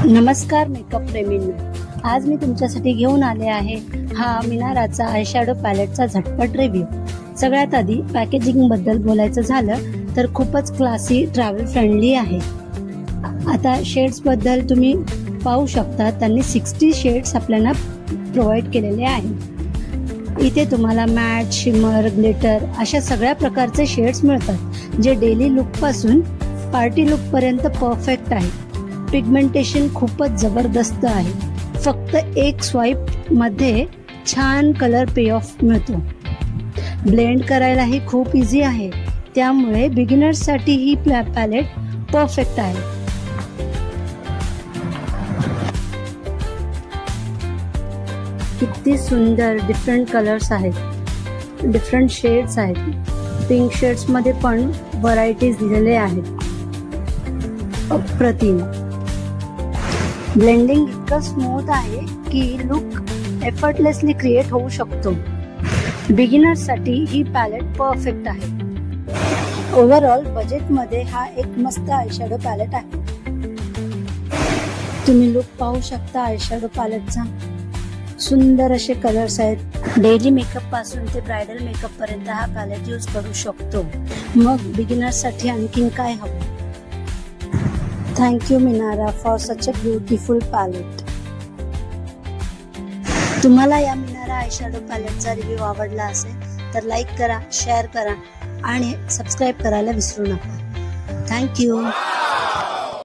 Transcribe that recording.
नमस्कार मेकअप प्रेमींनो, आज मी तुमच्यासाठी घेऊन आले आहे हा मिनाराचा आयशॅडो पॅलेटचा झटपट रिव्ह्यू। सगळ्यात आधी पॅकेजिंग बद्दल बोलायचं झालं तर खूपच क्लासी, ट्रॅव्हल फ्रेंडली आहे। आता शेड्स बद्दल तुम्ही पाहू शकता, त्यांनी 60 शेड्स आपल्याला प्रोव्हाइड केलेले आहेत। इथे तुम्हाला मॅट, शिमर, ग्लिटर अशा सगळ्या प्रकारचे शेड्स मिळतात, जे डेली लुक पासून पार्टी लुक पर्यंत परफेक्ट आहे। पिगमेंटेशन खूपच जबरदस्त आहे। फक्त एक स्वाईप मध्ये छान कलर पे ऑफ मिळतो। ब्लेंड करायलाही खूप इझी आहे, त्यामुळे बिगिनर्स साठी ही पॅलेट परफेक्ट आहे। किती सुंदर डिफरंट कलर्स आहेत, डिफरंट शेड्स आहेत। पिंक शेड्स मध्ये पण व्हरायटीज दिलेले आहेत। अप्रतिम ब्लेंडिंग इतकं स्मूथ आहे की लुक एफर्टलेसली क्रिएट होऊ शकतो। बिगिनर्स साठी ही पॅलेट परफेक्ट आहे। ओव्हरऑल बजेट मध्ये हा एक मस्त आयशॅडो पॅलेट आहे। तुम्ही लुक पाहू शकता आयशॅडो पॅलेटचा। सुंदर असे कलर्स आहेत। डेली मेकअप पासून ते ब्रायडल मेकअप पर्यंत हा पॅलेट यूज करू शकतो। मग बिगिनर्स साठी आणखीन काय हवं? Thank you Minara for such a beautiful palette. तुम्हाला या मिनारा आयशॅडो पॅलेटचा रिव्ह्यू आवडला असेल तर लाईक करा, शेअर करा आणि सबस्क्राईब करायला विसरू नका। Thank you.